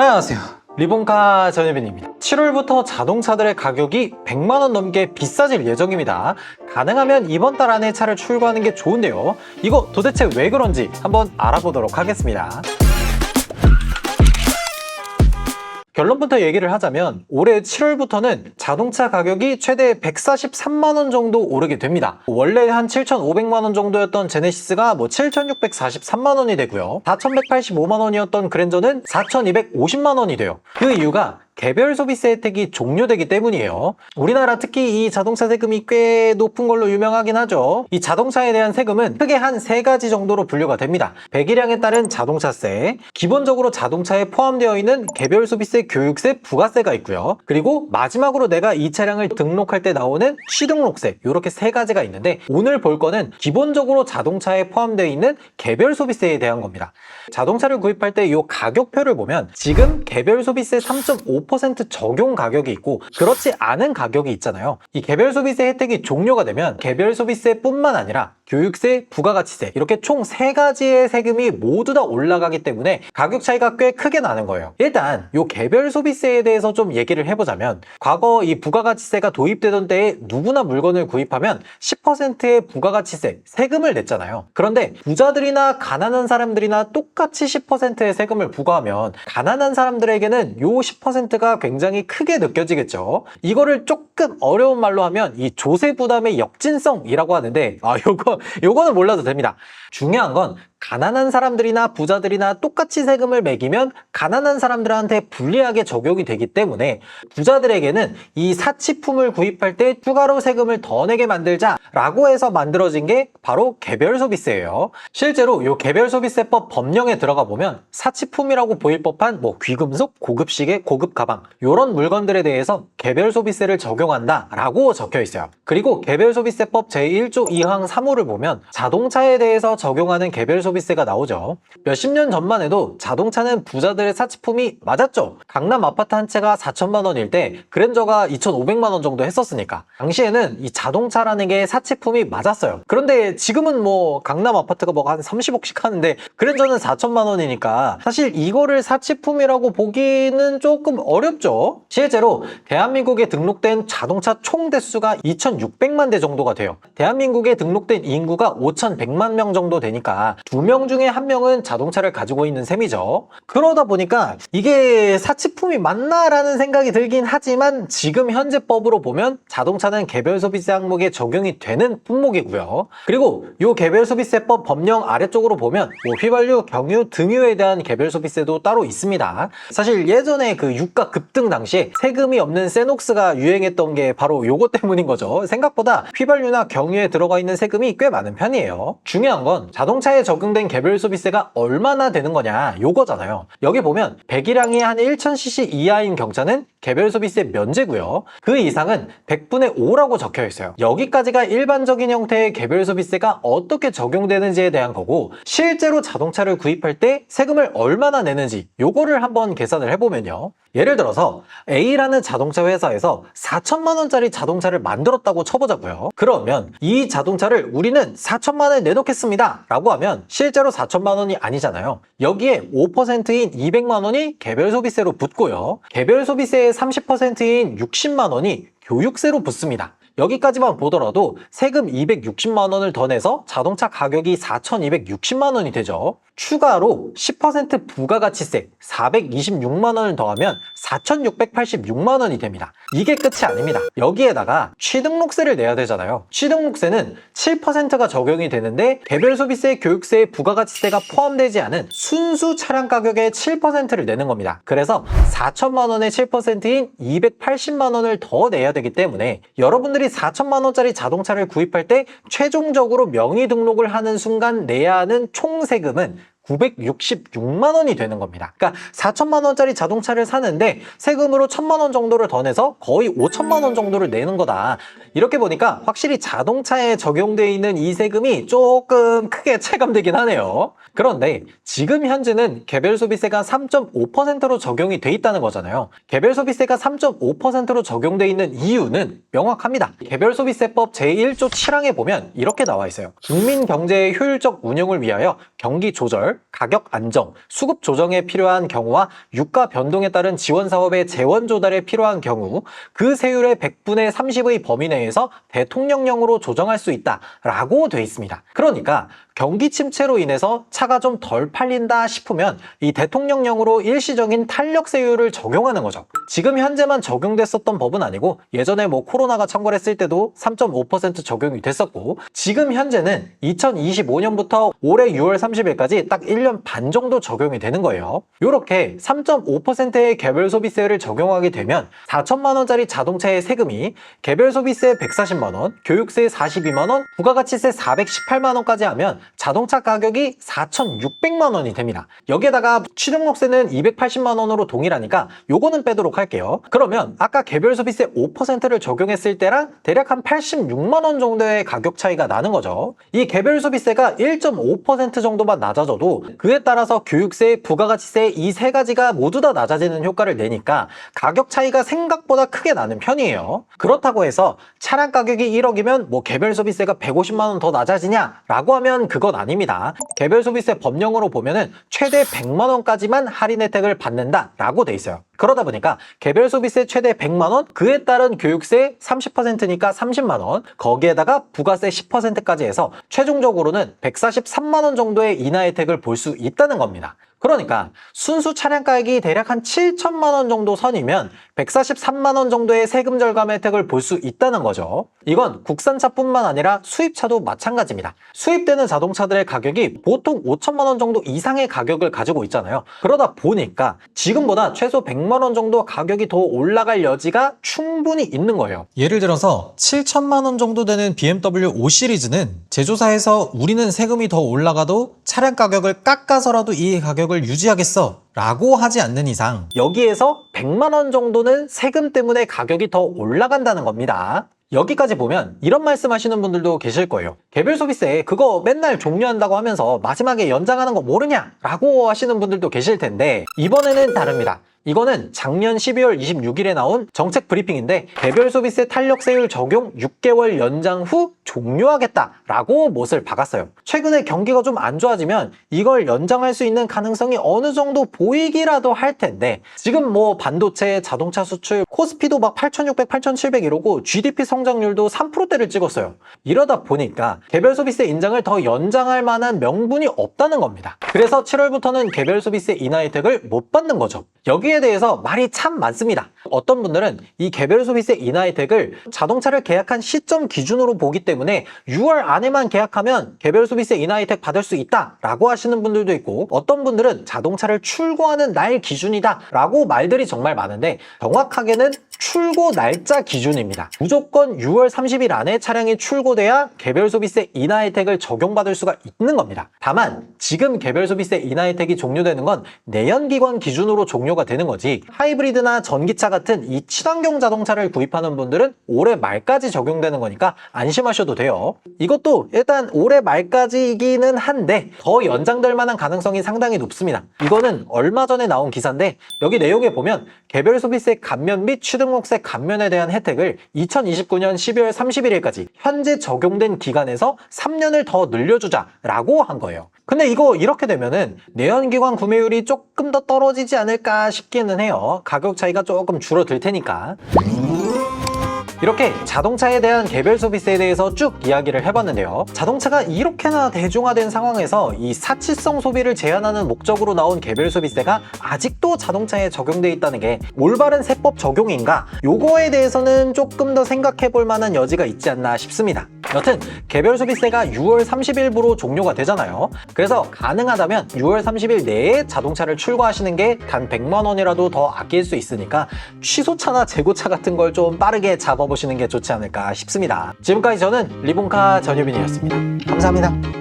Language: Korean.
안녕하세요. 리본카 전예빈입니다. 7월부터 자동차들의 가격이 100만원 넘게 비싸질 예정입니다. 가능하면 이번 달 안에 차를 출고하는 게 좋은데요. 이거 도대체 왜 그런지 한번 알아보도록 하겠습니다. 결론부터 얘기를 하자면 올해 7월부터는 자동차 가격이 최대 143만원 정도 오르게 됩니다. 원래 한 7,500만원 정도였던 제네시스가 7,643만원이 되고요. 4,185만원이었던 그랜저는 4,250만원이 돼요. 그 이유가 개별 소비세 혜택이 종료되기 때문이에요. 우리나라 특히 이 자동차 세금이 꽤 높은 걸로 유명하긴 하죠. 이 자동차에 대한 세금은 크게 한 3가지 정도로 분류가 됩니다. 배기량에 따른 자동차세, 기본적으로 자동차에 포함되어 있는 개별 소비세, 교육세, 부가세가 있고요. 그리고 마지막으로 내가 이 차량을 등록할 때 나오는 취등록세, 이렇게 3가지가 있는데 오늘 볼 거는 기본적으로 자동차에 포함되어 있는 개별 소비세에 대한 겁니다. 자동차를 구입할 때 이 가격표를 보면 지금 개별 소비세 3.5% 적용 가격이 있고 그렇지 않은 가격이 있잖아요. 이 개별 소비세 혜택이 종료가 되면 개별 소비세뿐만 아니라 교육세, 부가가치세 이렇게 총 3가지의 세금이 모두 다 올라가기 때문에 가격 차이가 꽤 크게 나는 거예요. 일단 이 개별 소비세에 대해서 좀 얘기를 해보자면 과거 이 부가가치세가 도입되던 때에 누구나 물건을 구입하면 10%의 부가가치세, 세금을 냈잖아요. 그런데 부자들이나 가난한 사람들이나 똑같이 10%의 세금을 부과하면 가난한 사람들에게는 이 10%가 굉장히 크게 느껴지겠죠. 이거를 조금 어려운 말로 하면 이 조세 부담의 역진성이라고 하는데 요거는 몰라도 됩니다. 중요한 건 가난한 사람들이나 부자들이나 똑같이 세금을 매기면 가난한 사람들한테 불리하게 적용이 되기 때문에 부자들에게는 이 사치품을 구입할 때 추가로 세금을 더 내게 만들자라고 해서 만들어진 게 바로 개별소비세예요. 실제로 이 개별소비세법 법령에 들어가 보면 사치품이라고 보일 법한 귀금속, 고급시계, 고급 가방 이런 물건들에 대해서 개별소비세를 적용한다라고 적혀 있어요. 그리고 개별소비세법 제1조 2항 3호를 보면 자동차에 대해서 적용하는 개별소비세가 나오죠. 몇십 년 전만 해도 자동차는 부자들의 사치품이 맞았죠. 강남 아파트 한 채가 4천만 원일 때 그랜저가 2,500만 원 정도 했었으니까 당시에는 이 자동차라는 게 사치품이 맞았어요. 그런데 지금은 강남 아파트가 한 30억씩 하는데 그랜저는 4천만 원이니까 사실 이거를 사치품이라고 보기는 조금 어렵죠. 실제로 대한민국에 등록된 자동차 총 대수가 2,600만 대 정도가 돼요. 대한민국에 등록된 인구가 5,100만 명 정도 되니까 2명 중에 1명은 자동차를 가지고 있는 셈이죠. 그러다 보니까 이게 사치품이 맞나라는 생각이 들긴 하지만 지금 현재 법으로 보면 자동차는 개별소비세 항목에 적용이 되는 품목이고요. 그리고 이 개별소비세법 법령 아래쪽으로 보면 휘발유, 경유, 등유에 대한 개별소비세도 따로 있습니다. 사실 예전에 그 유가 급등 당시에 세금이 없는 세녹스가 유행했던 게 바로 요거 때문인 거죠. 생각보다 휘발유나 경유에 들어가 있는 세금이 꽤 많은 편이에요. 중요한 건 자동차에 적용된 개별소비세가 얼마나 되는 거냐 요거잖아요. 여기 보면 배기량이 한 1000cc 이하인 경차는 개별소비세 면제고요. 그 이상은 100분의 5라고 적혀 있어요. 여기까지가 일반적인 형태의 개별소비세가 어떻게 적용되는지에 대한 거고 실제로 자동차를 구입할 때 세금을 얼마나 내는지 요거를 한번 계산을 해보면요. 예를 들어서 A라는 자동차 회사에서 4천만 원짜리 자동차를 만들었다고 쳐보자고요. 그러면 이 자동차를 우리는 4천만 원에 내놓겠습니다 라고 하면 실제로 4천만 원이 아니잖아요. 여기에 5%인 200만 원이 개별소비세로 붙고요. 개별소비세의 30%인 60만 원이 교육세로 붙습니다. 여기까지만 보더라도 세금 260만 원을 더 내서 자동차 가격이 4,260만 원이 되죠. 추가로 10% 부가가치세 426만 원을 더하면 4,686만 원이 됩니다. 이게 끝이 아닙니다. 여기에다가 취등록세를 내야 되잖아요. 취등록세는 7%가 적용이 되는데 개별소비세, 교육세, 부가가치세가 포함되지 않은 순수 차량 가격의 7%를 내는 겁니다. 그래서 4천만 원의 7%인 280만 원을 더 내야 되기 때문에 여러분들이 4천만 원짜리 자동차를 구입할 때 최종적으로 명의 등록을 하는 순간 내야 하는 총 세금은 966만 원이 되는 겁니다. 그러니까 4천만 원짜리 자동차를 사는데 세금으로 1,000만 원 정도를 더 내서 거의 5천만 원 정도를 내는 거다. 이렇게 보니까 확실히 자동차에 적용되어 있는 이 세금이 조금 크게 체감되긴 하네요. 그런데 지금 현재는 개별소비세가 3.5%로 적용이 돼 있다는 거잖아요. 개별소비세가 3.5%로 적용돼 있는 이유는 명확합니다. 개별소비세법 제1조 7항에 보면 이렇게 나와 있어요. 국민 경제의 효율적 운영을 위하여 경기 조절, 가격 안정, 수급 조정에 필요한 경우와 유가 변동에 따른 지원 사업의 재원 조달에 필요한 경우 그 세율의 100분의 30의 범위 내에서 대통령령으로 조정할 수 있다라고 돼 있습니다. 그러니까 경기 침체로 인해서 차가 좀 덜 팔린다 싶으면 이 대통령령으로 일시적인 탄력 세율을 적용하는 거죠. 지금 현재만 적용됐었던 법은 아니고 예전에 뭐 코로나가 창궐했을 때도 3.5% 적용이 됐었고 지금 현재는 2025년부터 올해 6월 30일까지 딱 1년 반 정도 적용이 되는 거예요. 이렇게 3.5%의 개별 소비세를 적용하게 되면 4천만 원짜리 자동차의 세금이 개별 소비세 140만 원, 교육세 42만 원, 부가가치세 418만 원까지 하면 자동차 가격이 4,600만 원이 됩니다. 여기에다가 취등록세는 280만 원으로 동일하니까 요거는 빼도록 할게요. 그러면 아까 개별 소비세 5%를 적용했을 때랑 대략 한 86만 원 정도의 가격 차이가 나는 거죠. 이 개별 소비세가 1.5% 정도만 낮아져도 그에 따라서 교육세, 부가가치세 이 세 가지가 모두 다 낮아지는 효과를 내니까 가격 차이가 생각보다 크게 나는 편이에요. 그렇다고 해서 차량 가격이 1억이면 뭐 개별 소비세가 150만 원 더 낮아지냐? 라고 하면 그건 아닙니다. 개별 소비세 법령으로 보면은 최대 100만 원까지만 할인 혜택을 받는다라고 돼 있어요. 그러다 보니까 개별 소비세 최대 100만 원, 그에 따른 교육세 30%니까 30만 원, 거기에다가 부가세 10%까지 해서 최종적으로는 143만 원 정도의 인하 혜택을 볼 수 있다는 겁니다. 그러니까 순수 차량 가격이 대략 한 7천만 원 정도 선이면 143만 원 정도의 세금 절감 혜택을 볼 수 있다는 거죠. 이건 국산차뿐만 아니라 수입차도 마찬가지입니다. 수입되는 자동차들의 가격이 보통 5천만 원 정도 이상의 가격을 가지고 있잖아요. 그러다 보니까 지금보다 최소 100만 원 정도 가격이 더 올라갈 여지가 충분히 있는 거예요. 예를 들어서 7천만 원 정도 되는 BMW 5 시리즈는 제조사에서 우리는 세금이 더 올라가도 차량 가격을 깎아서라도 이 가격을 유지하겠어 라고 하지 않는 이상 여기에서 100만 원 정도는 세금 때문에 가격이 더 올라간다는 겁니다. 여기까지 보면 이런 말씀하시는 분들도 계실 거예요. 개별 소비세 그거 맨날 종료한다고 하면서 마지막에 연장하는 거 모르냐? 라고 하시는 분들도 계실 텐데 이번에는 다릅니다. 이거는 작년 12월 26일에 나온 정책 브리핑인데 개별 소비세 탄력세율 적용 6개월 연장 후 종료하겠다라고 못을 박았어요. 최근에 경기가 좀 안 좋아지면 이걸 연장할 수 있는 가능성이 어느 정도 보이기라도 할 텐데 지금 뭐 반도체, 자동차 수출, 코스피도 막 8,600, 8,700 이러고 GDP 성장률도 3%대를 찍었어요. 이러다 보니까 개별 소비세 인상을 더 연장할 만한 명분이 없다는 겁니다. 그래서 7월부터는 개별 소비세 인하 혜택을 못 받는 거죠. 여기에 대해서 말이 참 많습니다. 어떤 분들은 이 개별 소비세 인하 혜택을 자동차를 계약한 시점 기준으로 보기 때문에 6월 안에만 계약하면 개별 소비세 인하 혜택 받을 수 있다 라고 하시는 분들도 있고 어떤 분들은 자동차를 출고하는 날 기준이다 라고 말들이 정말 많은데 정확하게는 출고 날짜 기준입니다. 무조건 6월 30일 안에 차량이 출고돼야 개별 소비세 인하 혜택을 적용받을 수가 있는 겁니다. 다만 지금 개별 소비세 인하 혜택이 종료되는 건 내연기관 기준으로 종료가 되는 거지 하이브리드나 전기차 같은 이 친환경 자동차를 구입하는 분들은 올해 말까지 적용되는 거니까 안심하셔도 돼요. 이것도 일단 올해 말까지이기는 한데 더 연장될 만한 가능성이 상당히 높습니다. 이거는 얼마 전에 나온 기사인데 여기 내용에 보면 개별 소비세 감면 및 취등록세 감면에 대한 혜택을 2029년 12월 31일까지 현재 적용된 기간에서 3년을 더 늘려주자라고 한 거예요. 근데 이거 이렇게 되면은 내연기관 구매율이 조금 더 떨어지지 않을까 싶기는 해요. 가격 차이가 조금 줄어들 테니까. 이렇게 자동차에 대한 개별 소비세에 대해서 쭉 이야기를 해봤는데요. 자동차가 이렇게나 대중화된 상황에서 이 사치성 소비를 제한하는 목적으로 나온 개별 소비세가 아직도 자동차에 적용돼 있다는 게 올바른 세법 적용인가? 요거에 대해서는 조금 더 생각해 볼 만한 여지가 있지 않나 싶습니다. 여튼 개별 소비세가 6월 30일부로 종료가 되잖아요. 그래서 가능하다면 6월 30일 내에 자동차를 출고하시는 게 단 100만 원이라도 더 아낄 수 있으니까 취소차나 재고차 같은 걸 좀 빠르게 잡아보시는 게 좋지 않을까 싶습니다. 지금까지 저는 리본카 전유빈이었습니다. 감사합니다.